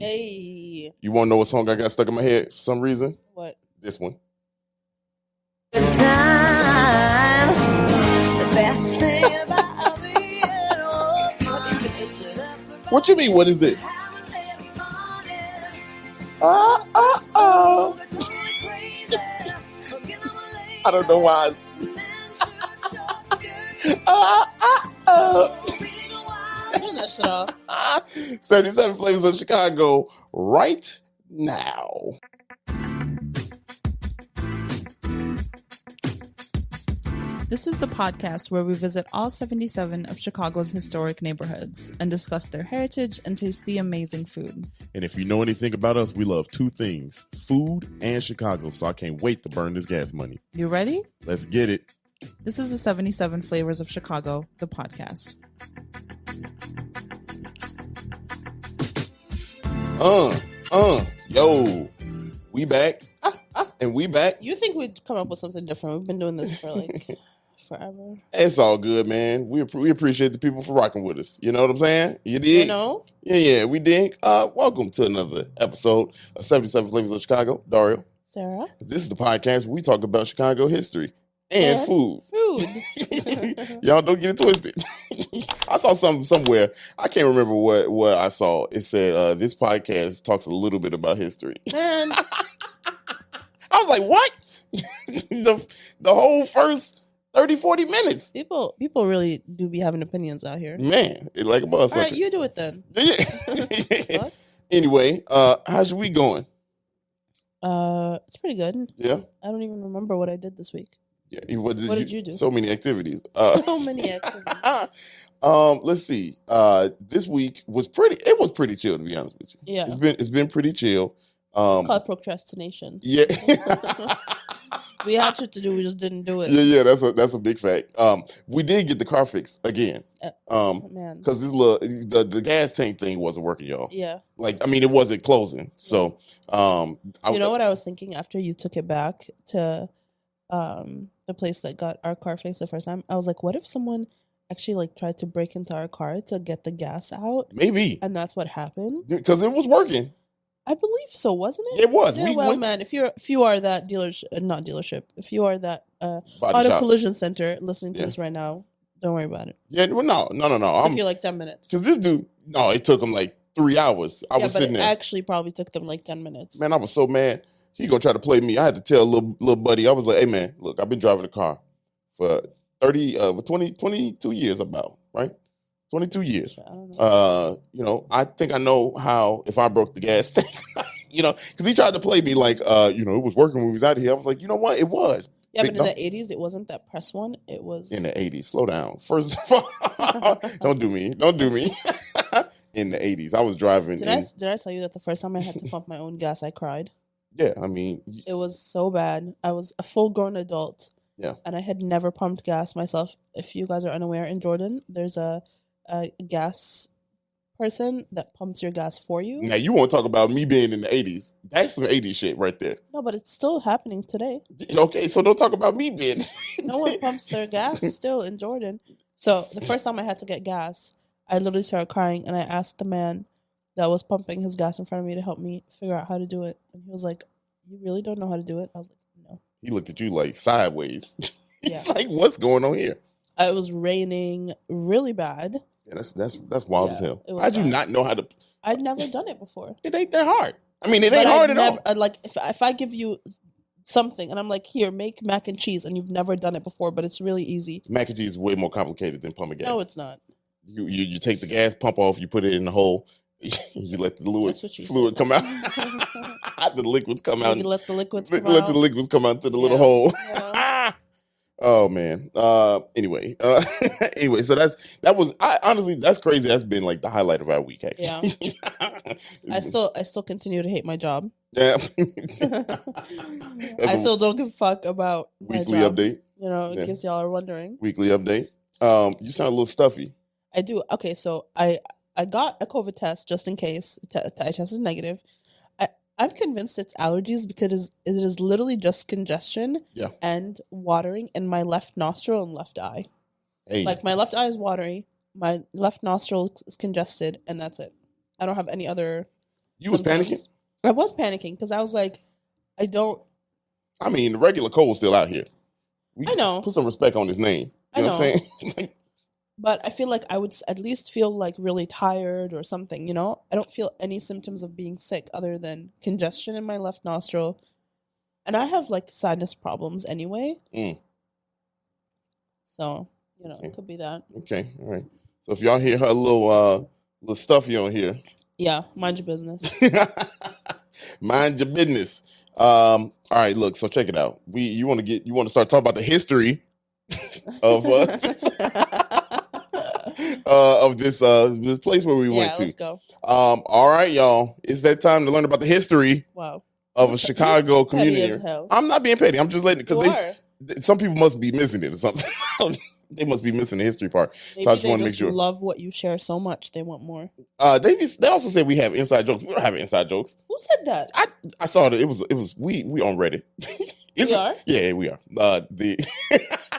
Hey. You want to know what song I got stuck in my head for some reason? What? This one. Time, the best thing about being old. What even is this? What you mean? What is this? I don't know why. Turn that shit off. 77 Flavors of Chicago right now. This is the podcast where we visit all 77 of Chicago's historic neighborhoods and discuss their heritage and taste the amazing food. And if you know anything about us, we love two things, food and Chicago, so I can't wait to burn this gas money. You ready? Let's get it. This is the 77 Flavors of Chicago, the podcast. Yo, we back, and we back. You think we'd come up with something different? We've been doing this for like forever. It's all good, man. We appreciate the people for rocking with us. You know what I'm saying? You did? You know? Yeah, we did. Welcome to another episode of 77 Flavors of Chicago. Dario. Sarah. This is the podcast where we talk about Chicago history and food. Y'all don't get it twisted. I saw something somewhere. I can't remember what I saw. It said this podcast talks a little bit about history. Man. I was like, what? the whole first 30, 40 minutes. People really do be having opinions out here. Man, it like a motherfucker. All right, you do it then. Yeah. Anyway, how's your week going? It's pretty good. Yeah. I don't even remember what I did this week. Yeah. What did you do? So many activities. So many activities. Let's see. This week was pretty chill, to be honest with you. Yeah. It's been pretty chill. It's called procrastination. Yeah. We had shit to do, we just didn't do it. Yeah, that's a big fact. We did get the car fixed again. Man. Because the gas tank thing wasn't working, y'all. Yeah. Like, I mean, it wasn't closing. So you know what I was thinking after you took it back to the place that got our car fixed the first time? I was like, what if someone actually like tried to break into our car to get the gas out? Maybe. And that's what happened? Because it was working. I believe so, wasn't it? It was. Yeah, man, if you are that dealership, if you are that auto shop. Collision Center listening to this right now, don't worry about it. Yeah, well, no. It took you like 10 minutes. Because this dude, it took him like 3 hours. I was sitting there. Actually probably took them like 10 minutes. Man, I was so mad. He gonna try to play me. I had to tell little buddy. I was like, hey man, look, I've been driving a car for 22 years about, right? 22 years. I don't know. I think I know how if I broke the gas tank, because he tried to play me like, it was working when we was out here. I was like, you know what? It was. Yeah, but in the 80s, it wasn't that press one. It was in the 80s. Slow down. First of all, don't do me. In the 80s, I was driving. Did I tell you that the first time I had to pump my own gas, I cried? Yeah, I mean, it was so bad. I was a full-grown adult. Yeah, and I had never pumped gas myself. If you guys are unaware, in Jordan, there's a gas person that pumps your gas for you. Now you want to talk about me being in the 80s? That's some 80s shit right there. No, but it's still happening today. Okay, so don't talk about me being. No one pumps their gas still in Jordan. So the first time I had to get gas, I literally started crying, and I asked the man that was pumping his gas in front of me to help me figure out how to do it. And he was like, "You really don't know how to do it?" I was like, "No." He looked at you like sideways. Yeah. It's like, what's going on here? It was raining really bad. Yeah, that's wild as hell. How'd you not know how to? I'd never done it before. It ain't that hard. I mean, it ain't hard at all. Like if I give you something and I'm like, here, make mac and cheese, and you've never done it before, but it's really easy. Mac and cheese is way more complicated than pumping gas. No, it's not. You take the gas pump off, you put it in the hole, you let the fluid come out. The liquids come out. You let the liquids come out. Let the liquids come out to the little hole. Yeah. Oh man. Anyway, so honestly, that's crazy. That's been like the highlight of our week, actually. Yeah. I still continue to hate my job. Yeah. I still don't give a fuck about weekly my job, update. In case y'all are wondering. Weekly update. You sound a little stuffy. I do. Okay, so I got a COVID test just in case. I tested negative. I'm convinced it's allergies because it is literally just congestion and watering in my left nostril and left eye. Hey. Like my left eye is watery, my left nostril is congested, and that's it. I don't have any other You was panicking? I was panicking because I was like, I mean, the regular Cole's still out here. I know. Put some respect on his name. You know what I'm saying? But I feel like I would at least feel like really tired or something, you know? I don't feel any symptoms of being sick other than congestion in my left nostril. And I have like sinus problems anyway. So, you know, it could be that. Okay, all right. So if y'all hear her little stuff you don't hear. Yeah, mind your business. Mind your business. All right, look, so check it out. You want to start talking about the history of of this place where we went to. Let's go. All right, y'all. It's that time to learn about the history of a Chicago community. I'm not being petty. I'm just letting it because some people must be missing it or something. They must be missing the history part. Maybe so I just want to make sure. Love what you share so much. They want more. They also said we have inside jokes. We don't have inside jokes. Who said that? I saw that it was we on Reddit. We are? Yeah, we are. I mean,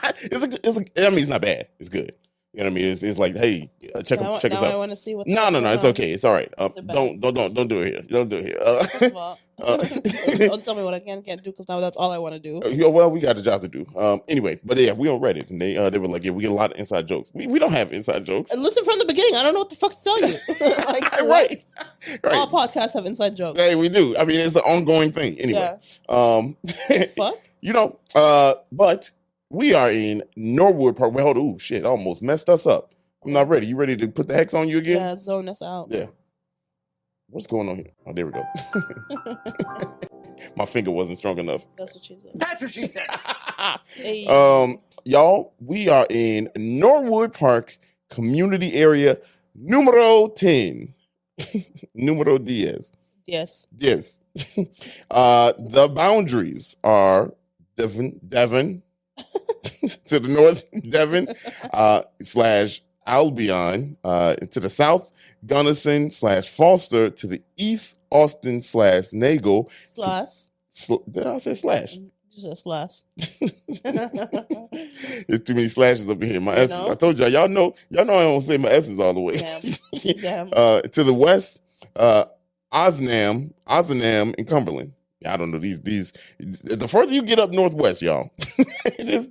it's not bad. It's good. You know what I mean? It's like, hey, check us out. I want to see what. No, it's okay. It's all right. Don't do it here. Don't do it here. First of all, don't tell me what I can't do because now that's all I want to do. Well, we got a job to do. Anyway, but yeah, we on Reddit and they were like, yeah, we get a lot of inside jokes. We don't have inside jokes. And listen from the beginning. I don't know what the fuck to tell you. Right. All podcasts have inside jokes. Hey, we do. I mean, it's an ongoing thing. Anyway, fuck. You know, but. We are in Norwood Park. Well, oh shit, almost messed us up. I'm not ready. You ready to put the hex on you again? Yeah, zone us out. Yeah. What's going on here? Oh, there we go. My finger wasn't strong enough. That's what she said. That's what she said. Hey. Y'all, we are in Norwood Park community area numero 10. Numero 10. Yes. Yes. The boundaries are Devon to the north, Devon / Albion to the south, Gunnison / Foster to the east, Austin / Nagel. Did I say slash? You said slash. There's too many slashes up in here. My S's. I told y'all know I don't say my S's all the way. Damn. To the west, Osnam, and Cumberland. I don't know these. The further you get up northwest, y'all, this.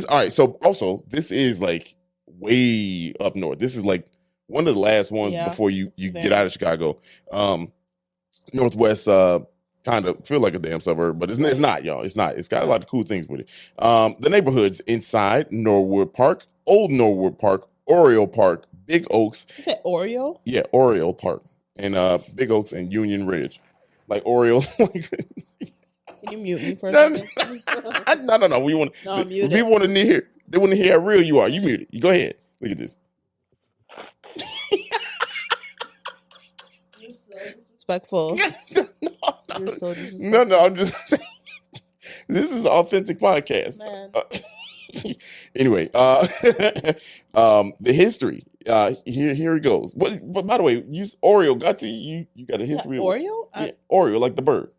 All right. So also, this is like way up north. This is like one of the last ones before you get out of Chicago. Northwest, kind of feel like a damn suburb, but it's not, y'all. It's not. It's got a lot of cool things with it. The neighborhoods inside Norwood Park, Old Norwood Park, Oriole Park, Big Oaks. You said Oriole? Yeah, Oriole Park, and Big Oaks and Union Ridge. Like Oriole. Can you mute me for a second? No. We want to. People want to hear. They want to hear how real you are. You mute it. You go ahead. Look at this. You're so disrespectful. You're so disrespectful. No. I'm just saying. This is an authentic podcast. Man. Anyway, the history. Here it goes. But by the way, Oreo got to you. You got a history of Oreo? Yeah, Oreo, like the bird.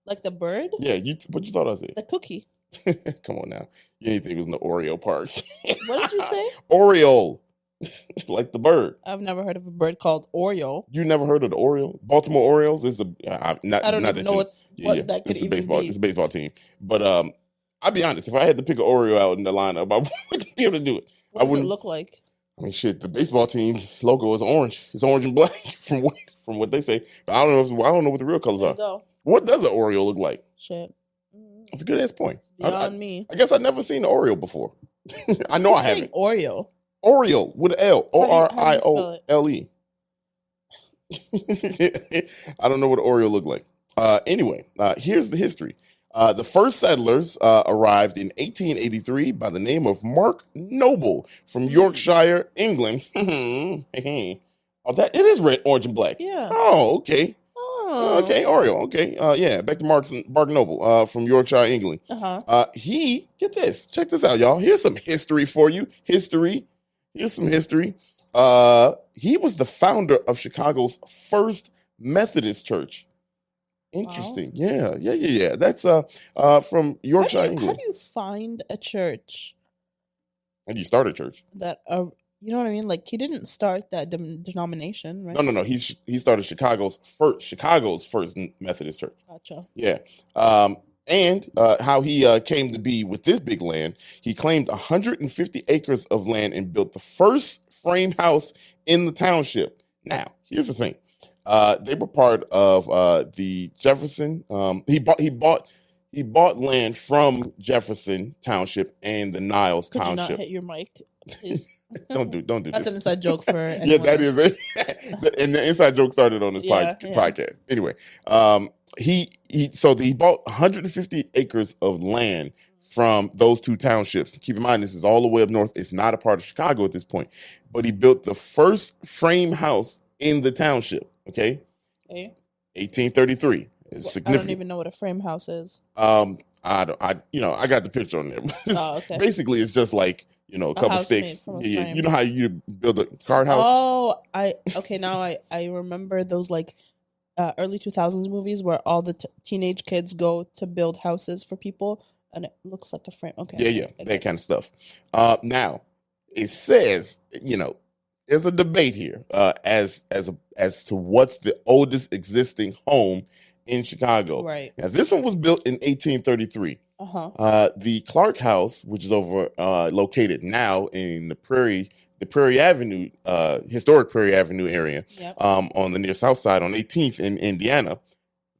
Like the bird? Yeah. What you thought I said? The cookie. Come on now. You didn't think it was in the Oreo Park. What did you say? Oreo. Like the bird. I've never heard of a bird called Oreo. You never heard of the Oreo? Baltimore Orioles is I don't even know what that could even be. It's a baseball team. But I'll be honest, if I had to pick an Oreo out in the lineup, I wouldn't be able to do it. What does it look like? I mean, shit, the baseball team logo is orange. It's orange and black from what they say. But I don't know what the real colors are. Go. What does an Oreo look like? Shit. That's a good ass point. Beyond me. I guess I've never seen an Oreo before. I know I haven't. Oreo. Oreo with an L. Oriole. I don't know what an Oreo look like. Anyway, here's the history. The first settlers arrived in 1883 by the name of Mark Noble from Yorkshire, England. Oh, that it is red, orange, and black. Yeah. Oh, okay. Oh. Okay, Oreo. Okay. Yeah, back to Mark Noble from Yorkshire, England. He, get this. Check this out, y'all. Here's some history for you. Here's some history. He was the founder of Chicago's first Methodist church. Interesting. Wow. Yeah. That's from Yorkshire, England. How do you find a church? How do you start a church? That You know what I mean? Like he didn't start that denomination, right? No. He started Chicago's first Methodist church. Gotcha. Yeah. And how he came to be with this big land, he claimed 150 acres of land and built the first frame house in the township. Now, here's the thing. They were part of the Jefferson. He bought land from Jefferson Township and the Niles Could Township. You not hit your mic, please? don't do That's this. an inside joke for yeah, that is it. And the inside joke started on this podcast. Anyway, he bought 150 acres of land from those two townships. Keep in mind, this is all the way up north. It's not a part of Chicago at this point, but he built the first frame house in the township. Okay, 1833. It's significant. I don't even know what a frame house is. I got the picture on there. Okay. Basically, it's just like a couple sticks. Yeah, you know how you build a card house. Oh, now I remember those like early 2000s movies where all the teenage kids go to build houses for people, and it looks like a frame. Okay. Yeah, that kind of stuff. Now it says, there's a debate here as to what's the oldest existing home in Chicago. Right. Now this one was built in 1833. The Clark House, which is located now in the Prairie Avenue, historic Prairie Avenue area, on the near south side on 18th in Indiana,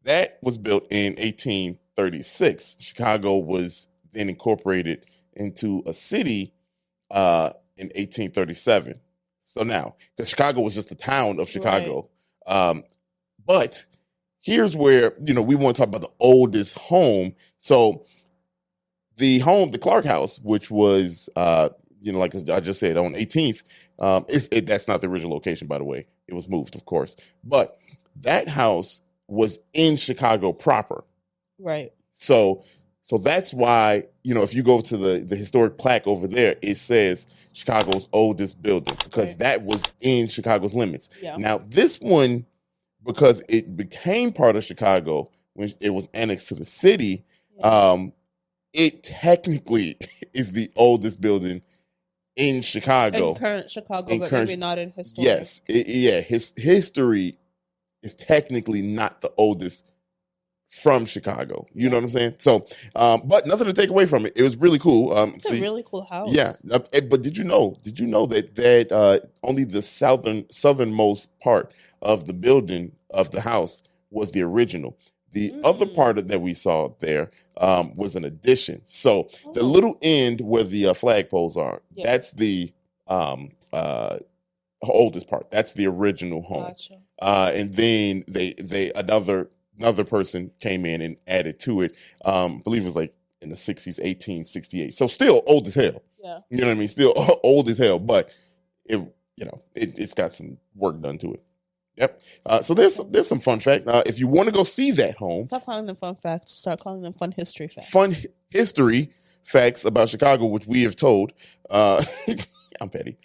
that was built in 1836. Chicago was then incorporated into a city in 1837. So now, because Chicago was just the town of Chicago, but here's where we want to talk about the oldest home. So the Clark House, which was like I just said, on 18th, that's not the original location, by the way. It was moved, of course, but that house was in Chicago proper, right? So that's why if you go to the historic plaque over there, it says Chicago's oldest building, because that was in Chicago's limits. Yeah. Now this one, because it became part of Chicago when it was annexed to the city, it technically is the oldest building in Chicago. In current Chicago, but maybe not in history. Yes. His history is technically not the oldest from Chicago. You know what I'm saying? So, but nothing to take away from it. It was really cool. It's a really cool house. Yeah. But did you know that only the southernmost part of the building of the house was the original? The other part that we saw there was an addition. So the little end where the flagpoles are, that's the oldest part. That's the original home. Gotcha. And then they another person came in and added to it. I believe it was like in the 60s, 1868. So still old as hell. Yeah. You know what I mean? Still old as hell, but it's got some work done to it. Yep. So there's some fun fact. If you want to go see that home, stop calling them fun facts. Start calling them fun history facts. Fun history facts about Chicago, which we have told. I'm petty.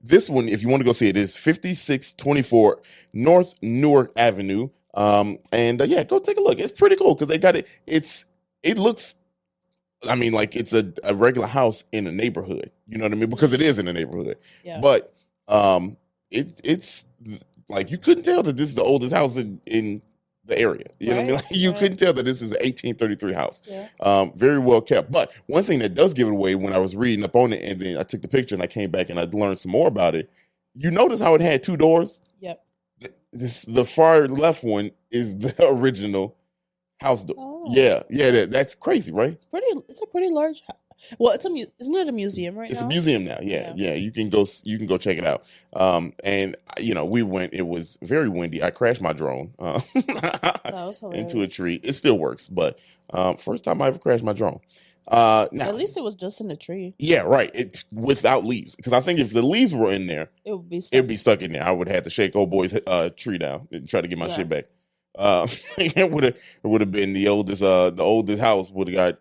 This one, if you want to go see it, is 5624 North Newark Avenue. Go take a look. It's pretty cool because they got it. It looks, like it's a regular house in a neighborhood. You know what I mean? Because it is in a neighborhood. Yeah. But it's like you couldn't tell that this is the oldest house in the area. You know what I mean? Like, you couldn't tell that this is an 1833 house. Yeah. Very well kept. But one thing that does give it away, when I was reading up on it and then I took the picture and I came back and I learned some more about it, you notice how it had two doors? Yep. The far left one is the original house door. Oh. Yeah, that's crazy, right? It's a pretty large house. Well, isn't it a museum right now? It's a museum now. Yeah. You can go check it out. We went. It was very windy. I crashed my drone into a tree. It still works, but first time I ever crashed my drone. Now, at least it was just in a tree. Yeah, right. It without leaves, because I think if the leaves were in there, it would be stuck in there. I would have to shake old boy's tree down and try to get my shit back. It would have been the oldest house would have got.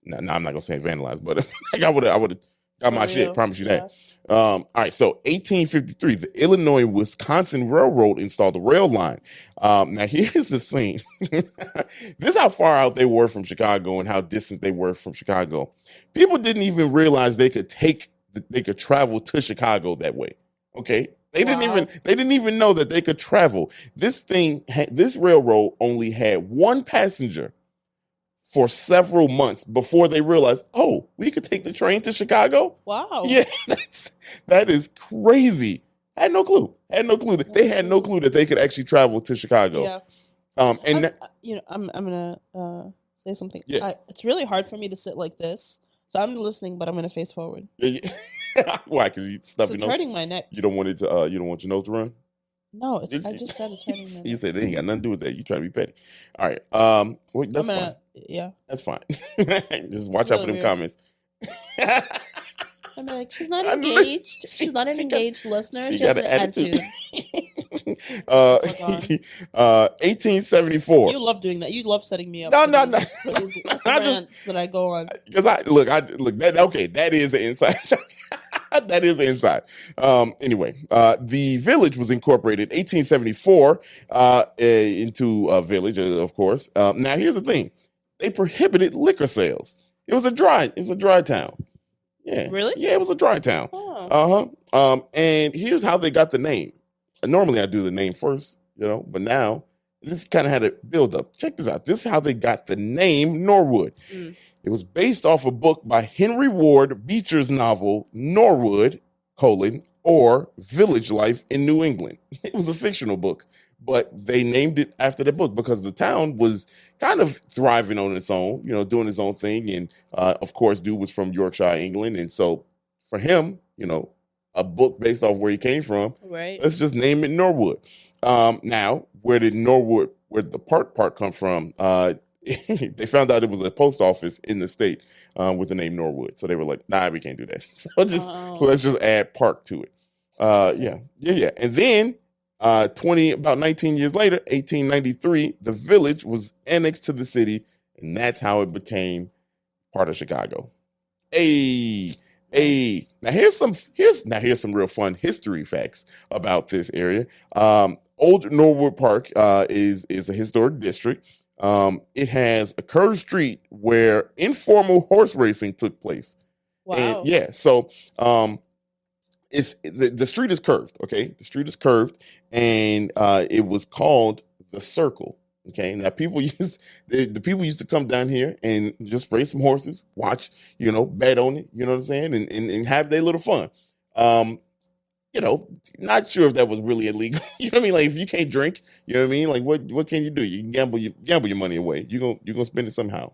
No, I'm not gonna say vandalized, but I would have got my shit. Promise you that. All right, so 1853, the Illinois-Wisconsin Railroad installed a rail line. Now here's the thing. This is how far out they were from Chicago and how distant they were from Chicago. People didn't even realize they could take they could travel to Chicago that way. Okay. They didn't even know that they could travel. This railroad only had one passenger for several months before they realized, oh, we could take the train to Chicago. Wow. Yeah, that is crazy. I had no clue. They had no clue that they could actually travel to Chicago. Yeah. I'm gonna say something. Yeah. It's really hard for me to sit like this, so I'm listening, but I'm gonna face forward. Why? Because you stuff your nose. It's hurting my neck. You don't want it to. You don't want your nose to run. No, I just said it's hurting my neck. You said it ain't got nothing to do with that. You trying to be petty. All right. Wait, that's fine. Yeah, that's fine. Just watch out for them comments. I'm like, she's not engaged. She's not an engaged listener. She has an attitude. 1874. You love doing that. You love setting me up. No. For these rants that I go on. Because I look. That is an inside joke. That is an inside. Anyway, the village was incorporated 1874 into a village, of course. Now, here's the thing: they prohibited liquor sales. It was a dry town. Yeah. Really? Yeah, it was a dry town. Oh. And here's how they got the name. Normally I do the name first, but now this kind of had a build up. Check this out. This is how they got the name Norwood. It was based off a book by Henry Ward Beecher's novel Norwood, or Village Life in New England. It was a fictional book, but they named it after the book because the town was kind of thriving on its own, doing its own thing. And of course, dude was from Yorkshire, England. And so for him, a book based off where he came from, right? Let's just name it Norwood. Now, where did the part come from? They found out it was a post office in the state with the name Norwood. So they were like, nah, we can't do that. So let's just add Park to it. Yeah. And then about 19 years later, 1893, the village was annexed to the city, and that's how it became part of Chicago. Now here's some real fun history facts about this area. Old Norwood Park is a historic district. It has a curved street where informal horse racing took place. Wow. And so it's the street is curved. Okay, the street is curved, and it was called the Circle. Okay, now people used to come down here and just race some horses, watch, bet on it, you know what I'm saying, and have their little fun. Not sure if that was really illegal. You know what I mean? Like, if you can't drink, you know what I mean? Like, what can you do? You can gamble your money away. You're gonna spend it somehow.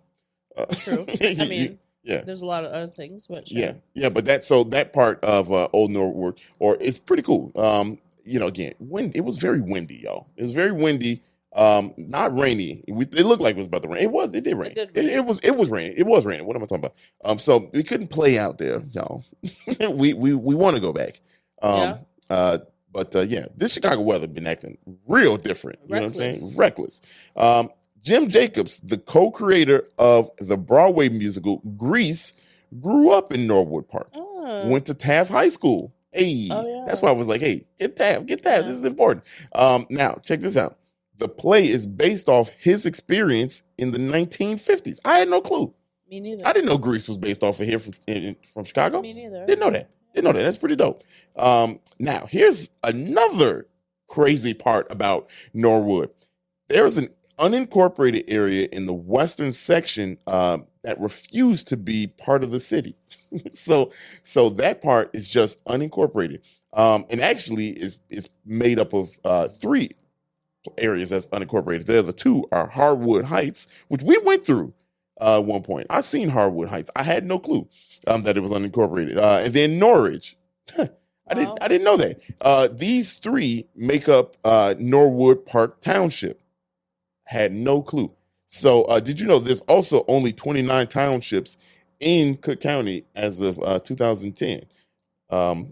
True. I mean, there's a lot of other things, but sure. Yeah. But that part of Old Norwood, it's pretty cool. Again, it was very windy, y'all. It was very windy. Not rainy. It looked like it was about to rain. It did rain. It was raining. It was raining. What am I talking about? So we couldn't play out there, y'all. we want to go back. But this Chicago weather been acting real different. You know what I'm saying? Reckless. Jim Jacobs, the co-creator of the Broadway musical Grease, grew up in Norwood Park. Went to Taft High School. Hey, that's why I was like, hey, get Taft. This is important. Now check this out. The play is based off his experience in the 1950s. I had no clue. Me neither. I didn't know Grease was based off of here from Chicago. Me neither. Didn't know that. That's pretty dope. Now, here's another crazy part about Norwood. There is an unincorporated area in the western section that refused to be part of the city. So that part is just unincorporated. And actually is made up of three areas that's unincorporated. The other two are Harwood Heights, which we went through at one point. I seen Harwood Heights. I had no clue that it was unincorporated. And then Norridge. I didn't know that. These three make up Norwood Park Township. Had no clue. So did you know there's also only 29 townships in Cook County as of 2010? I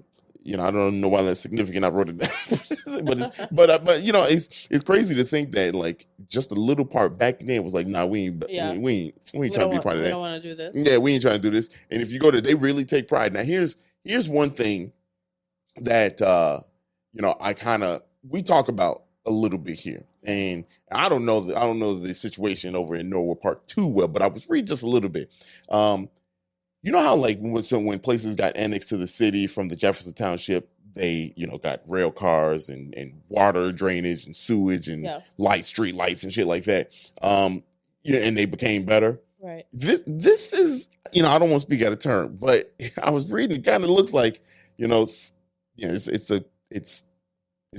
don't know why that's significant. I wrote it down, but it's crazy to think that like just a little part back then was like, nah, we ain't trying to be part of that. We don't want to do this. Yeah, we ain't trying to do this. And if you go to, they really take pride. Now here's one thing that we talk about a little bit here, and I don't know the situation over in Norwood Park too well, but I was reading just a little bit. you know how like when places got annexed to the city from the Jefferson Township, they, got rail cars and water drainage and sewage and street lights and shit like that. And they became better. Right. This is, I don't want to speak out of turn, but I was reading, it kind of looks like, it's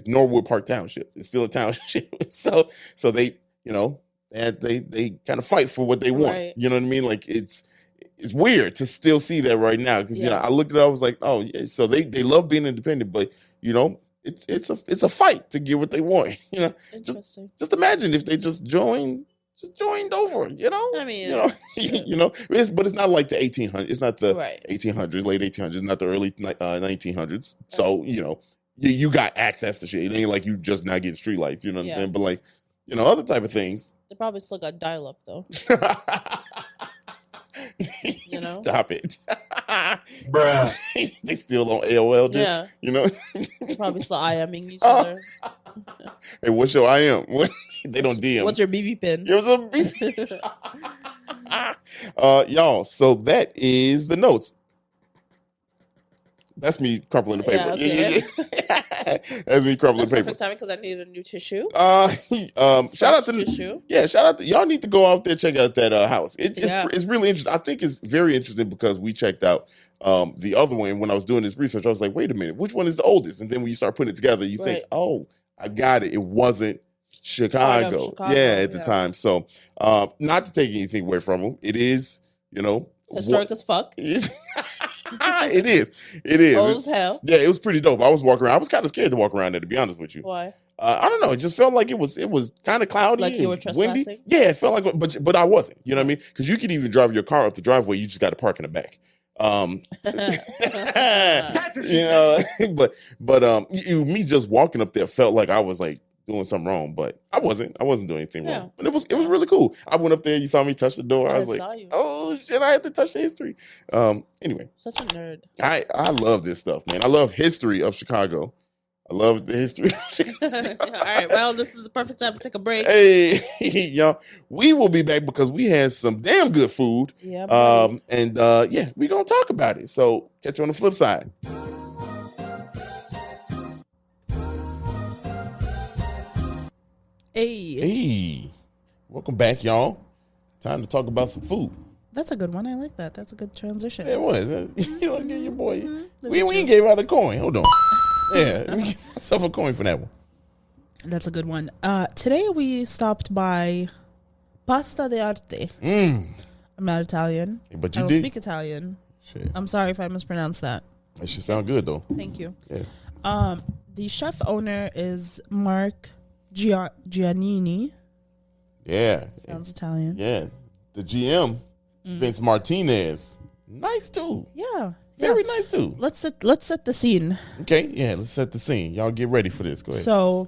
Norwood Park Township. It's still a township. So they, they kind of fight for what they want. Right. You know what I mean? Like it's weird to still see that right now. Cause I looked at it, I was like, oh yeah. So they love being independent, but it's a fight to get what they want. Interesting. Just imagine if they just joined over, I mean, but it's not like the 1800s. It's not the right. 1800s, late 1800s, not the early 1900s. So, you got access to shit. It ain't like you just not getting streetlights, you know what I'm saying? But like, other type of things. They probably still got dial-up though. Stop it. Bruh. They still on AOL just, Probably still IMing each other. Hey, what's your IM? They don't DM. What's your BB pin? It was a BB. Y'all, so that is the notes. That's me crumpling the paper. Yeah. That's me crumpling the paper. Perfect timing because I need a new tissue. Shout out to tissue. Shout out to y'all. Need to go out there, check out that house. It's really interesting. I think it's very interesting because we checked out the other one. When I was doing this research, I was like, wait a minute, which one is the oldest? And then when you start putting it together, you think, oh, I got it. It wasn't Chicago. At the time. So not to take anything away from them, it is, historic as fuck. It is. Old as hell. Yeah, it was pretty dope. I was walking around. I was kind of scared to walk around there, to be honest with you. Why? I don't know. It just felt like it was kind of cloudy, like you were trespassing. Windy. Yeah, it felt like, but I wasn't. You know what I mean? Because you could even drive your car up the driveway. You just got to park in the back. That's what she but me just walking up there felt like I was like doing something wrong, but I wasn't doing anything wrong. But it was really cool. I went up there, you saw me touch the door. I was like, oh shit, I had to touch the history. Anyway. Such a nerd. I love this stuff, man. I love history of Chicago. I love the history of Chicago. All right, well, this is the perfect time to take a break. Hey, y'all. We will be back because we had some damn good food. Yeah. We're gonna talk about it. So catch you on the flip side. Hey, welcome back, y'all. Time to talk about some food. That's a good one. I like that. That's a good transition. It was. You know, get your boy. We ain't gave out a coin. Hold on. Yeah, let me give myself a coin for that one. That's a good one. Today we stopped by Pasta de Arte. I'm not Italian. But you I don't did speak Italian. Shit. I'm sorry if I mispronounced that. That should sound good though. Thank you. Yeah. The chef owner is Mark Giannini. Yeah. Sounds Italian. Yeah. The GM, Vince Martinez. Nice dude. Yeah. Very nice dude. Let's set the scene. Okay, yeah, let's set the scene. Y'all get ready for this. Go ahead. So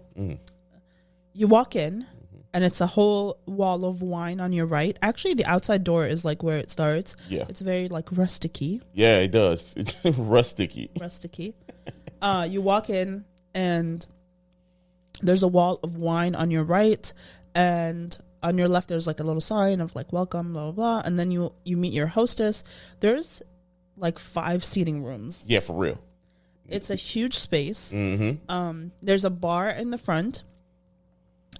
you walk in and it's a whole wall of wine on your right. Actually, the outside door is like where it starts. Yeah. It's very like rusticy. Yeah, it does. It's rusticy. Rusticy. You walk in and there's a wall of wine on your right, and on your left there's like a little sign of like welcome, blah blah blah, and then you meet your hostess. There's like 5 seating rooms. Yeah, for real. It's a huge space. Mm-hmm. There's a bar in the front,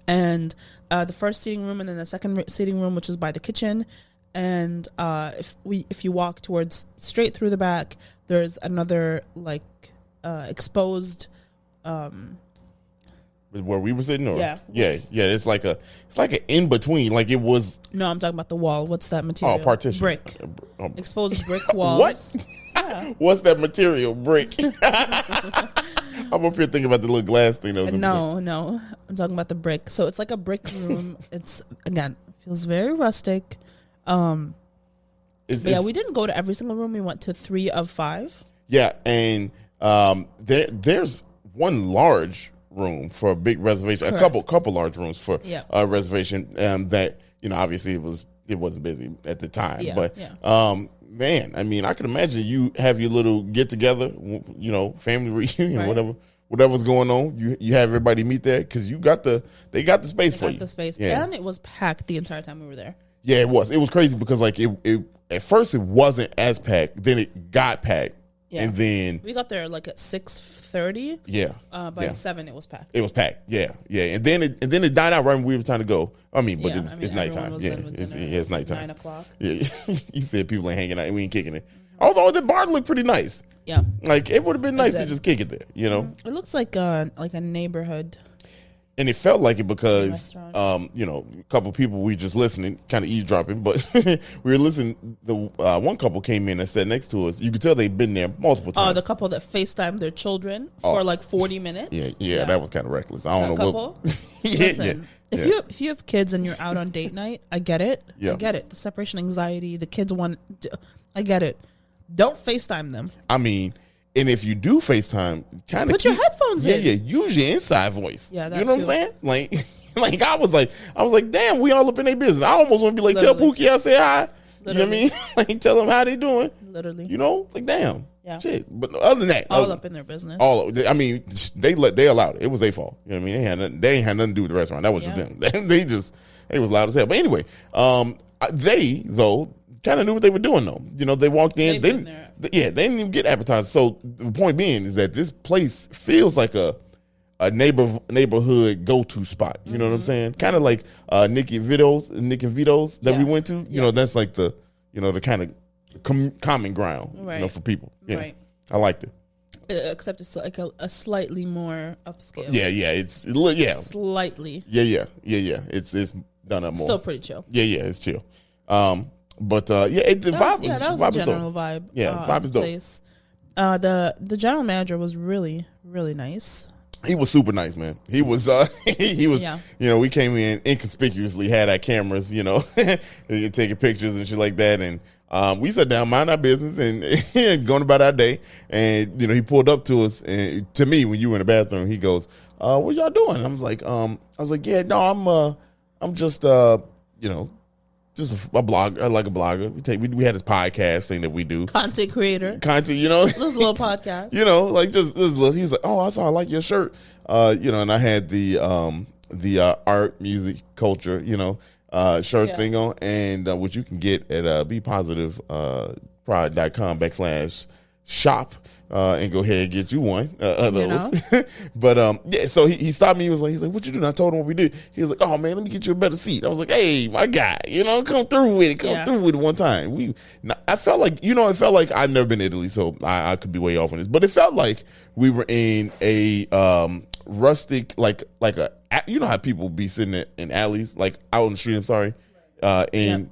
and the first seating room, and then the second seating room, which is by the kitchen. And if you walk towards straight through the back, there's another like exposed. Where we were sitting, or yeah. It's like an in between, like it was. No, I'm talking about the wall. What's that material? Oh, partition. Brick. Exposed brick walls. What? Yeah. What's that material? Brick. I'm up here thinking about the little glass thing. That was no, I'm talking about the brick. So it's like a brick room. It's again feels very rustic. We didn't go to every single room. We went to 3 of 5. Yeah, and there's one large room for a big reservation. Correct. A couple large rooms for a reservation. That obviously it wasn't busy at the time. Yeah, but man, I mean, I can imagine you have your little get together, family reunion, right. whatever's going on. You have everybody meet there because they got the space for you. The space, yeah. and it was packed the entire time we were there. Yeah, it was. It was crazy because like it at first it wasn't as packed. Then it got packed. Yeah. And then we got there like at 6:30. Yeah. By 7 it was packed. It was packed. Yeah. And then it died out right when we were trying to go. I mean, but it's nighttime. It's nighttime. 9:00. Yeah. You said people ain't hanging out and we ain't kicking it. Although the bar looked pretty nice. Yeah. Like it would have been nice to just kick it there, you know? It looks like a neighborhood. And it felt like it because, a couple people we just listening, kind of eavesdropping, but we were listening. The one couple came in and sat next to us. You could tell they'd been there multiple times. Oh, the couple that FaceTimed their children for like 40 minutes. Yeah, that was kind of reckless. I don't know what. Listen, if you have kids and you're out on date night, I get it. Yeah. I get it. The separation anxiety, the kids I get it. Don't FaceTime them. I mean. And if you do FaceTime, kind of put your headphones in. Yeah, use your inside voice. Yeah, that you know what I'm saying? Like I was like, damn, we all up in their business. I almost want to be like, tell Pookie I say hi. Literally. You know what I mean? Like, tell them how they doing. Literally. You know, like damn. Yeah. Shit. But other than that, all up in their business. I mean, they allowed it. It was their fault. You know what I mean? They ain't had nothing to do with the restaurant. That was just them. They was loud as hell. But anyway, they though kind of knew what they were doing though. You know, they walked in. They didn't even get appetizers. So the point being is that this place feels like a neighborhood go-to spot. You know what I'm saying? Kind of like Nick and Vito's that we went to. You know, that's like the kind of common ground, right, for people. Yeah. Right. I liked it. Except it's like a slightly more upscale. Yeah. Slightly. Yeah. It's done up more. Still pretty chill. Yeah, it's chill. But the vibe was the general vibe. Yeah, vibe is dope. Place. The general manager was really, really nice. He was super nice, man. He was yeah. You know, we came in inconspicuously, had our cameras, taking pictures and shit like that, and we sat down, mind our business, and going about our day. And he pulled up to us, and to me, when you were in the bathroom, he goes, "What y'all doing?" I was like, "Yeah, no, I'm just just a blogger, like a blogger. We had this podcast thing that we do. Content creator. This little podcast. Like just this little. He's like, oh, I like your shirt. And I had the art, music, culture, shirt thing on, and which you can get at bepositive.com/shop. And go ahead and get you one of those. But so he stopped me. He was like, "What you doing?" I told him what we did. He was like, "Oh man, let me get you a better seat." I was like, "Hey, my guy, come through with it. Through with it one time." I felt like it felt like I've never been to Italy, so I could be way off on this, but it felt like we were in a rustic, like a how people be sitting in alleys, like out on the street. I'm sorry, in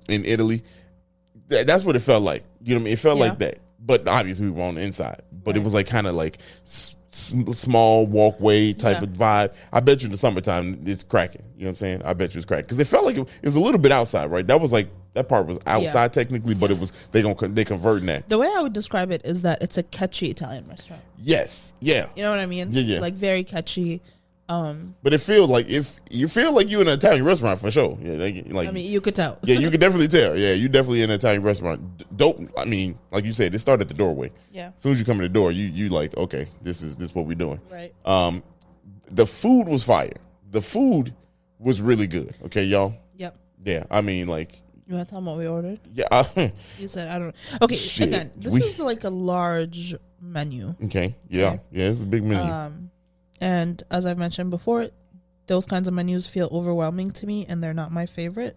Italy. That's what it felt like. You know what I mean? It felt like that. But obviously we were on the inside. But it was like kind of like small walkway type of vibe. I bet you in the summertime it's cracking. You know what I'm saying? I bet you it's cracking. Because it felt like it was a little bit outside, right? That was like, that part was outside technically, but it was, they converting that. The way I would describe it is that it's a catchy Italian restaurant. Yes. Yeah. You know what I mean? Yeah. Like very catchy. But it feels like if you feel like you're in an Italian restaurant for sure. Yeah, I mean, you could tell. Yeah, you could definitely tell. Yeah, you definitely in an Italian restaurant. Dope. I mean, like you said, it started at the doorway. Yeah. As soon as you come in the door, you like, okay, this is what we're doing. Right. The food was fire. The food was really good. Okay, y'all. Yep. Yeah. I mean, like. You want to tell them what we ordered? Yeah. You said I don't. Okay. Shit. Again, this is like a large menu. Okay. Yeah. Okay. Yeah. It's a big menu. And as I've mentioned before, those kinds of menus feel overwhelming to me, and they're not my favorite.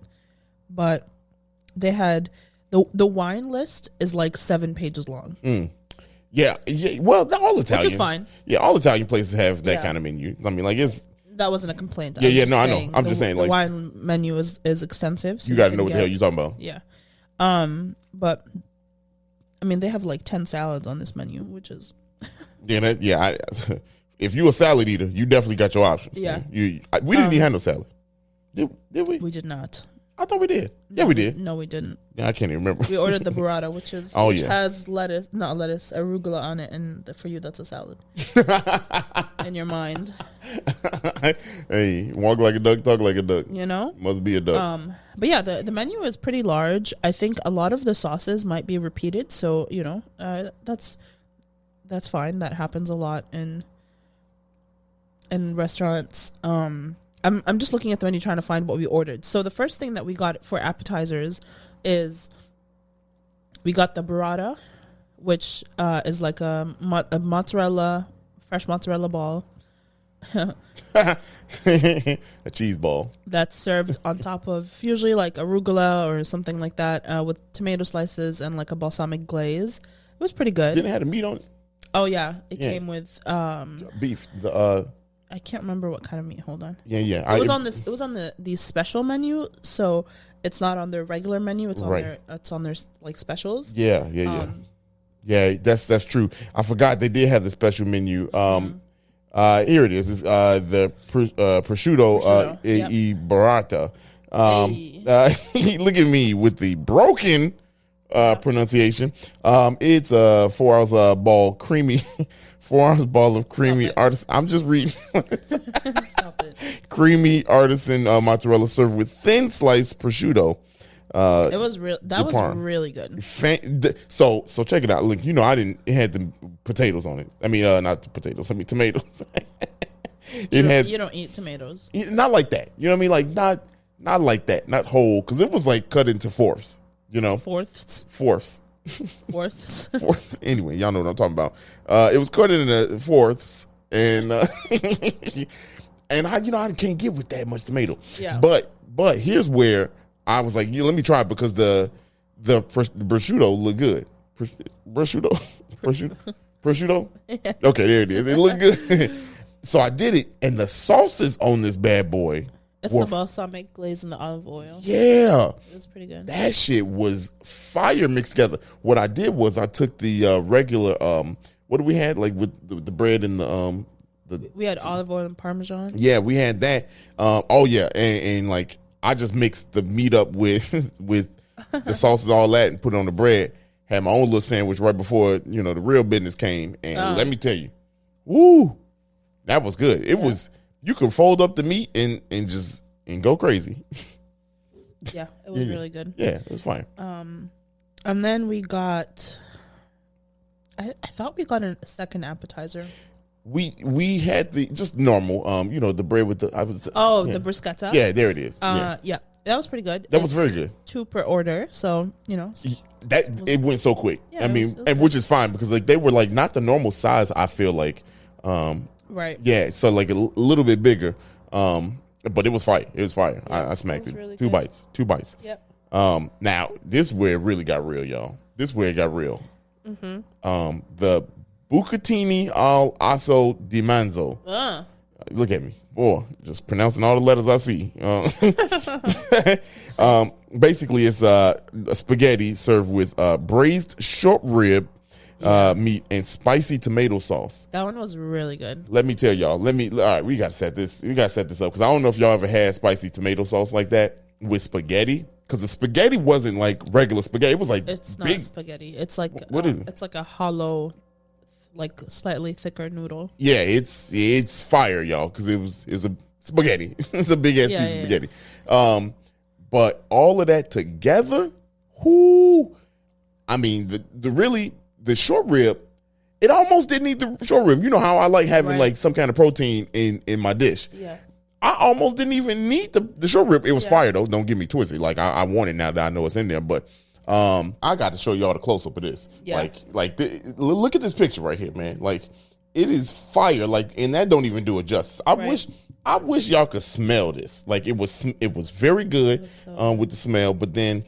But they had the wine list is like 7 pages long. Yeah. Well, all Italian, which is fine. Yeah, all Italian places have that kind of menu. I mean, like that wasn't a complaint. Yeah. No, I know. I'm just saying, the like, wine menu is extensive. So you got to know what the hell you're talking about. Yeah. But I mean, they have like 10 salads on this menu, which is. If you a salad eater, you definitely got your options. Yeah. We didn't even have no salad. Did we? We did not. I thought we did. Yeah, we did. No, we didn't. Yeah, I can't even remember. We ordered the burrata, which has arugula on it, and for you, that's a salad. In your mind. Hey, walk like a duck, talk like a duck. Must be a duck. But yeah, the menu is pretty large. I think a lot of the sauces might be repeated, so that's fine. That happens a lot in restaurants. I'm just looking at the menu trying to find what we ordered. So the first thing that we got for appetizers is we got the burrata, which is like a mozzarella, fresh mozzarella ball. A cheese ball that's served on top of usually like arugula or something like that, with tomato slices and like a balsamic glaze. It was pretty good. Didn't it have the meat on it? Oh yeah, it came with beef. I can't remember what kind of meat. Hold on. Yeah. It was on this. It was on the special menu, so it's not on their regular menu. It's on their like specials. Yeah. That's true. I forgot they did have the special menu. Here it is. It's the prosciutto e burrata. Look at me with the broken pronunciation. It's a 4 ounce ball creamy 4 ounce ball of creamy artisan. I'm just reading. Stop it. Creamy artisan mozzarella served with thin sliced prosciutto. It was real. That was really good. So check it out. Look, it had the potatoes on it. I mean, not the potatoes. I mean tomatoes. You don't eat tomatoes. Not like that. You know what I mean? Like not like that. Not whole, because it was like cut into fourths. Fourths. Anyway, y'all know what I'm talking about. It was cut into fourths, and and I can't get with that much tomato. Yeah. But here's where I was like, let me try it, because the prosciutto looked good. Prosciutto. Yeah. Okay, there it is. It looked good. So I did it, and the sauces on this bad boy. It's the balsamic glaze and the olive oil. Yeah. It was pretty good. That shit was fire mixed together. What I did was I took the regular, what do we had? Like with the bread and we had olive oil and Parmesan. Yeah, we had that. And like I just mixed the meat up with the sauces, all that, and put it on the bread. Had my own little sandwich right before, the real business came. And let me tell you, woo, that was good. It was. You can fold up the meat and go crazy. Yeah, it was really good. Yeah, it was fine. And then we got. I thought we got a second appetizer. We had the just normal, the bread with the the bruschetta. Yeah, there it is. Yeah, that was pretty good. That was very good. 2 per order, so it went so quick. Yeah, I mean, which is fine, because like they were like not the normal size. I feel like. Right. Yeah, so like a little bit bigger, but it was fire. It was fire. Yeah, I smacked it. Really 2 bites. 2 bites. Yep. Now this is where it really got real, y'all. This is where it got real. Mm-hmm. The bucatini al asso di manzo. Look at me, boy, just pronouncing all the letters I see. Basically, it's a spaghetti served with braised short rib. Meat and spicy tomato sauce. That one was really good. Let me tell y'all. All right, we gotta set this. We gotta set this up, because I don't know if y'all ever had spicy tomato sauce like that with spaghetti. Because the spaghetti wasn't like regular spaghetti. It was like it's big. not spaghetti. It's like what is it? It's like a hollow, like slightly thicker noodle. Yeah, it's fire, y'all. Because it's a spaghetti. It's a big ass piece of spaghetti. But all of that together, I mean the short rib, it almost didn't need the short rib. You know how I like having like some kind of protein in my dish. Yeah. I almost didn't even need the short rib. It was fire though. Don't get me twisted. Like I want it now that I know it's in there. But I got to show y'all the close up of this. Yeah. Look at this picture right here, man. Like it is fire. Like, and that don't even do it justice. I wish y'all could smell this. Like it was very good with the smell. But then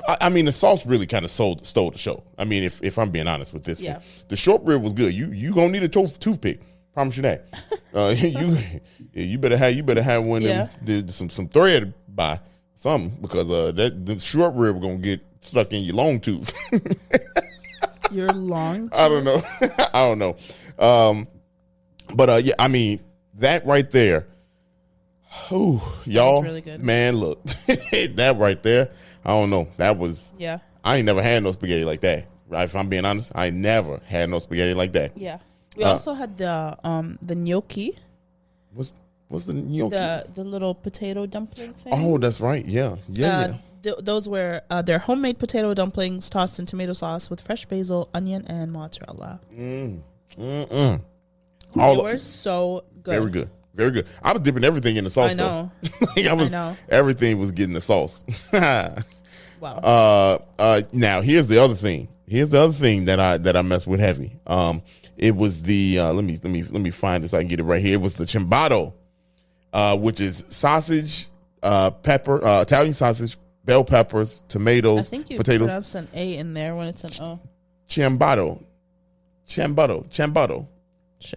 I mean, the sauce really kind of stole the show. I mean, if I'm being honest with this one. The short rib was good. You gonna need a toothpick. Promise you that. You better have one of them, some thread by something, because the short rib gonna get stuck in your long tooth. Your long tooth? I don't know. But I mean, that right there. Ooh, y'all, really good. Man, look, that right there. I don't know. That was I ain't never had no spaghetti like that. Right? If I'm being honest, I never had no spaghetti like that. Yeah. We also had the gnocchi. What's the gnocchi? The little potato dumpling thing. Oh, that's right. Yeah. Those were they're homemade potato dumplings tossed in tomato sauce with fresh basil, onion, and mozzarella. They were so good. Very good. I was dipping everything in the sauce. I know. I know. Everything was getting the sauce. Wow. Now here's the other thing. That I messed with heavy. It was the let me find this. I can get it right here. It was the ciabatta, which is sausage, pepper, Italian sausage, bell peppers, tomatoes, I think you potatoes. pronounced an A in there when it's an O. Ciabatta.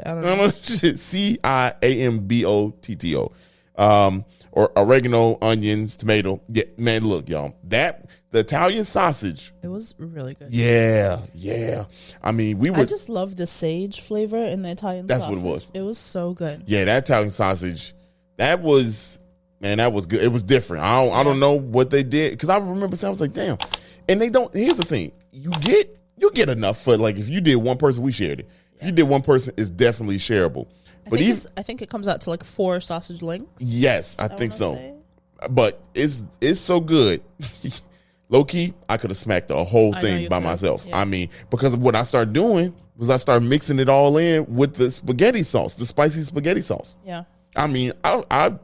I don't know. Ciambotto. Or oregano, onions, tomato. Yeah, man, look, y'all. The Italian sausage. It was really good. Yeah. I mean, I just love the sage flavor in the Italian sausage. That's what it was. It was so good. Yeah, that Italian sausage, that was good. It was different. I don't know what they did, because I remember saying, I was like, damn. And they don't. Here's the thing: you get enough for, like, if you did one person, we shared it. If you did one person, it's definitely shareable. I think it comes out to like 4 sausage links. Yes, I think so. But it's so good. Low key, I could have smacked the whole thing by myself. Yeah. I mean, because what I started doing was I started mixing it all in with the spaghetti sauce, the spicy spaghetti sauce. Yeah. I mean, I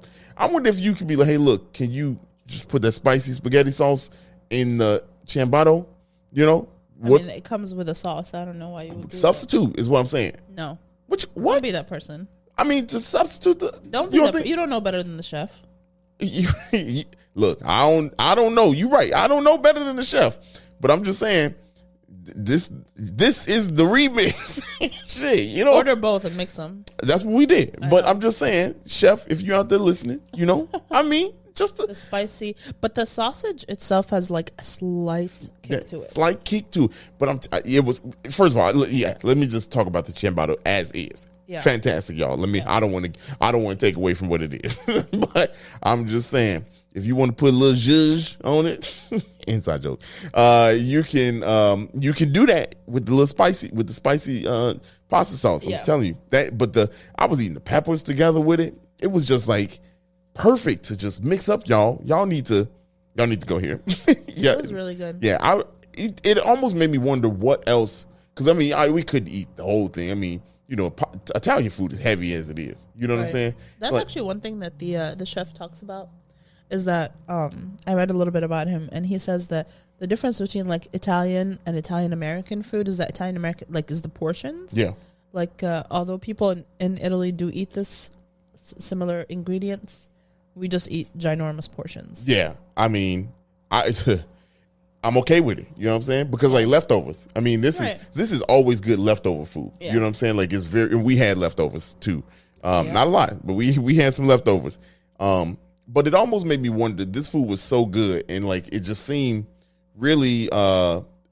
wonder if you could be like, hey, look, can you just put that spicy spaghetti sauce in the ciabatta? You know? I mean, it comes with a sauce. I don't know why you would do substitute is what I'm saying. No. What? Don't be that person. I mean, to substitute the. You don't know better than the chef. Look, I don't know. You're right. I don't know better than the chef, but I'm just saying, this is the remix. Shit, you know. Order both and mix them. That's what we did. But I'm just saying, chef, if you're out there listening, you know, I mean, just the spicy, but the sausage itself has like a slight kick to it. Slight kick to it. But it was, first of all, let me just talk about the ciabatta as is. Yeah. Fantastic, y'all. I don't want to take away from what it is. But I'm just saying, if you want to put a little zhuzh on it, inside joke, you can do that with the spicy pasta sauce. I'm telling you that. But I was eating the peppers together with it. It was just like perfect to just mix up, y'all. Y'all need to go here. Yeah, it was really good. Yeah, it almost made me wonder what else, because I mean, we couldn't eat the whole thing. I mean, you know, Italian food is heavy as it is. You know what I'm saying? That's actually one thing that the chef talks about, is that I read a little bit about him, and he says that the difference between like Italian and Italian American food is that Italian American is the portions. Yeah. Like although people in Italy do eat this similar ingredients, we just eat ginormous portions. Yeah, I mean, I'm okay with it. You know what I'm saying? Because like leftovers. I mean, this is always good leftover food. Yeah. You know what I'm saying? Like and we had leftovers too. Not a lot, but we had some leftovers. But it almost made me wonder, this food was so good, and like it just seemed really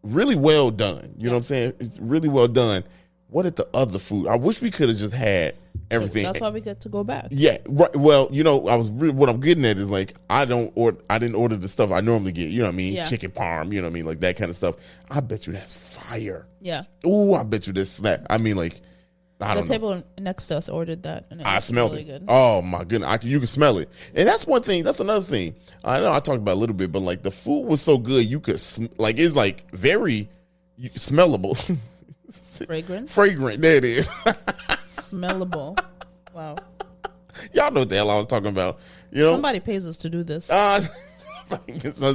really well done. You know what I'm saying? It's really well done. What did the other food? I wish we could have just had everything. That's why we get to go back. Yeah, right. Well, you know, what I'm getting at is like I didn't order the stuff I normally get. You know what I mean? Yeah. Chicken parm. You know what I mean? Like that kind of stuff. I bet you that's fire. Yeah. Ooh, I bet you this that. I mean, like the table next to us ordered that, and I smelled really it. Good. Oh my goodness, you can smell it, and that's one thing. That's another thing. I know I talked about a little bit, but like the food was so good, you could it's like very smellable. Fragrant. There it is. Smellable. Wow. Y'all know what the hell I was talking about. You know, somebody pays us to do this.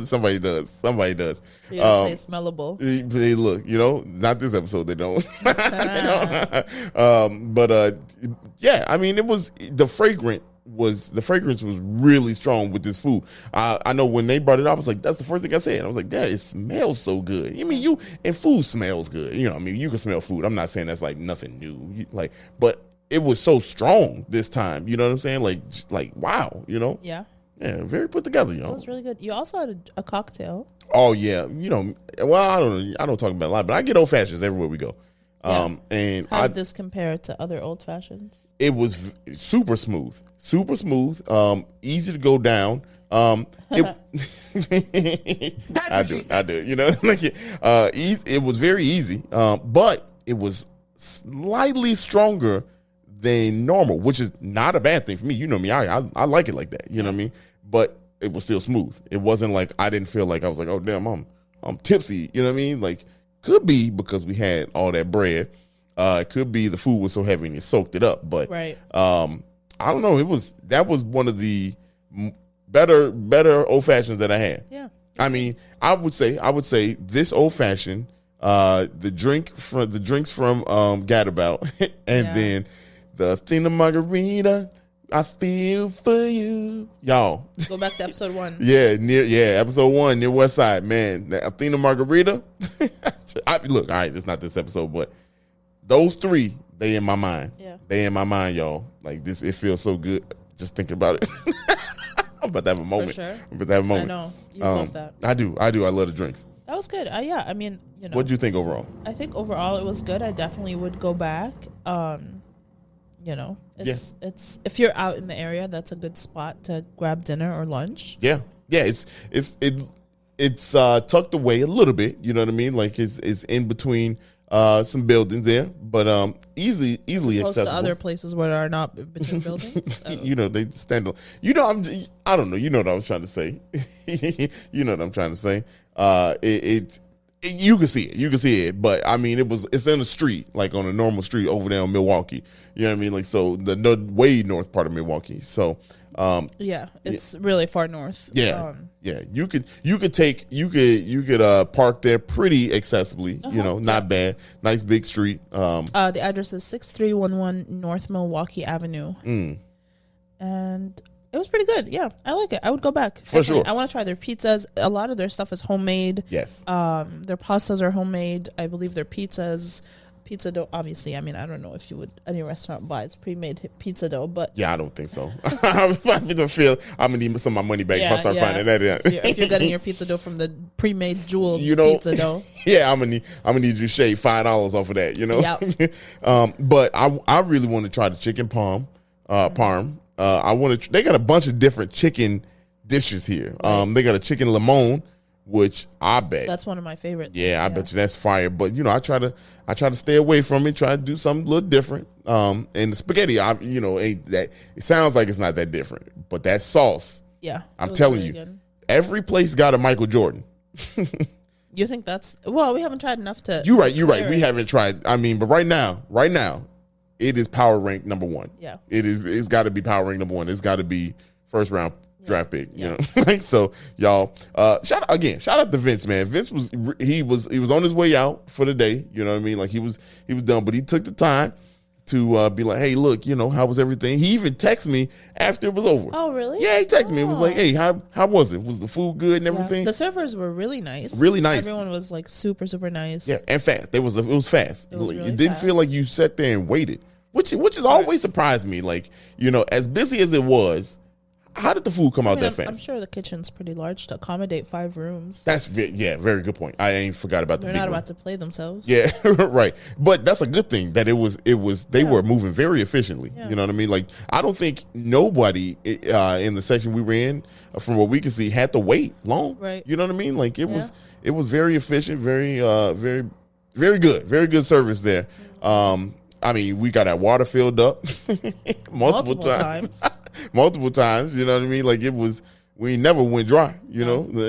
Somebody does. You gotta say smellable. They look, you know, not this episode. They don't. Yeah. I mean, the fragrance was really strong with this food. I know when they brought it up, I was like, that's the first thing I said. I was like, Dad, it smells so good. I mean, and food smells good. You know, I mean, you can smell food. I'm not saying that's like nothing new. But it was so strong this time. You know what I'm saying? Like wow. You know? Yeah. Yeah, very put together, you know. It was really good. You also had a cocktail. Oh yeah, you know. Well, I don't know. I don't talk about a lot, but I get old fashions everywhere we go. Yeah. And how did this compare to other old fashions? It was super smooth, easy to go down. I do it. You know, it was very easy, but it was slightly stronger than normal, which is not a bad thing for me. You know me, I like it like that. You know what I mean? But it was still smooth. It wasn't like I didn't feel like I was like, oh damn, I'm tipsy. You know what I mean? Like could be because we had all that bread. It could be the food was so heavy and it soaked it up. But I I don't know. That was one of the better old fashions that I had. Yeah. I mean, I would say this old fashioned, the drinks from Gadabout, and then the Athena Margarita. I feel for you, y'all. Go back to episode 1. Episode 1 near West Side, man. The Athena Margarita. Look, all right, it's not this episode, but those 3, they in my mind. Yeah, they in my mind, y'all. Like this, it feels so good just thinking about it. I'm about to have a moment. For sure. I'm about to have a moment. I know you love that. I do. I love the drinks. That was good. Yeah, I mean, What do you think overall? I think overall it was good. I definitely would go back. It's if you're out in the area, that's a good spot to grab dinner or lunch. Yeah. It's tucked away a little bit. You know what I mean? Like it's in between some buildings there, but easily accessible to other places where there are not between buildings. They stand. I don't know. You know what I was trying to say. You know what I'm trying to say. You can see it. You can see it. But I mean, it's in the street, like on a normal street over there in Milwaukee. You know what I mean? Like, so the way north part of Milwaukee. So, it's really far north. Yeah. You could park there pretty accessibly, not bad. Nice big street. The address is 6311 North Milwaukee Avenue. And it was pretty good. Yeah, I like it. I would go back. For sure. I want to try their pizzas. A lot of their stuff is homemade. Yes. Their pastas are homemade. I believe their pizzas, pizza dough. Obviously, I mean, I don't know if any restaurant buys pre-made pizza dough, but yeah, I don't think so. I feel I'm gonna need some of my money back if I start finding that. If you're getting your pizza dough from the pre-made Jewel pizza dough, yeah, I'm gonna need you to shave $5 off of that. Yep. But I really want to try the chicken parm. They got a bunch of different chicken dishes here. Right. They got a chicken limon, which I bet that's one of my favorites. Yeah, I bet you that's fire. But I try to stay away from it. Try to do something a little different. And the spaghetti, ain't that. It sounds like it's not that different, but that sauce. Yeah, I'm telling you, good. Every place got a Michael Jordan. You think that's we haven't tried enough to. You're right. We haven't tried. I mean, but right now. It is power rank number 1. Yeah, it's got to be power rank number 1. It's got to be first round draft pick. So y'all, shout out to Vince, man. Vince was on his way out for the day. You know what I mean? Like he was done, but he took the time to be like, hey, look, how was everything? He even texted me after it was over. Oh, really? Yeah, he texted me. It was like, hey, how was it? Was the food good and everything? The servers were really nice. Really nice. Everyone was like super, super nice. Yeah, and fast. It was fast. It didn't fast. feel like you sat there and waited, which has always surprised me. Like, as busy as it was, how did the food come out that fast? I'm sure the kitchen's pretty large to accommodate 5 rooms. That's very good point. I ain't forgot about They're not about to play themselves. Yeah, right. But that's a good thing that they were moving very efficiently. Yeah. You know what I mean? Like, I don't think nobody in the section we were in, from what we could see, had to wait long. Right. You know what I mean? Like it was very efficient, very very good. Very good service there. I mean, we got our water filled up multiple times. Multiple times, you know what I mean? Like we never went dry,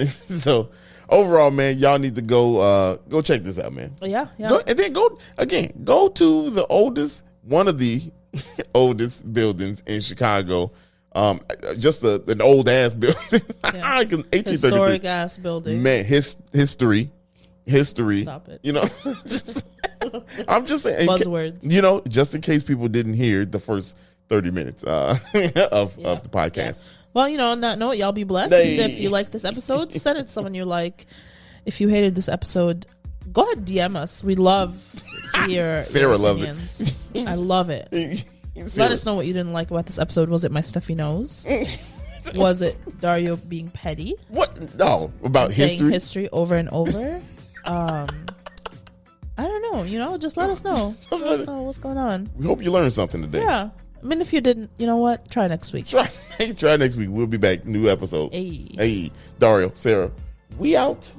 So overall, man, y'all need to go check this out, man. Yeah. And then go to one of the oldest buildings in Chicago. Just an old ass building. 1833. Historic ass building. Man, history. Stop it. I'm just saying buzzwords. Just in case people didn't hear the first 30 minutes of the podcast. Yeah. Well, on that note, y'all be blessed. If you like this episode, send it to someone you like. If you hated this episode, go ahead, DM us. We love to hear Sarah your opinions. Loves it. I love it. Let us know what you didn't like about this episode. Was it my stuffy nose? Was it Dario being petty? What? No, about history. Saying history over and over. I don't know. Just let us know. Let us know what's going on. We hope you learned something today. Yeah. I mean, if you didn't, you know what? Try next week. Try next week. We'll be back. New episode. Hey, Dario, Sarah, we out.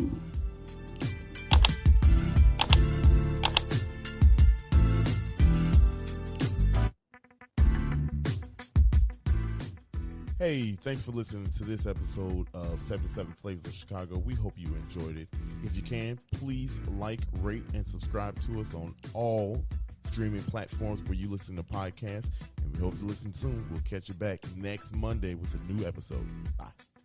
Hey, thanks for listening to this episode of 77 Flavors of Chicago. We hope you enjoyed it. If you can, please like, rate, and subscribe to us on all streaming platforms where you listen to podcasts. And we hope to listen soon. We'll catch you back next Monday with a new episode. Bye.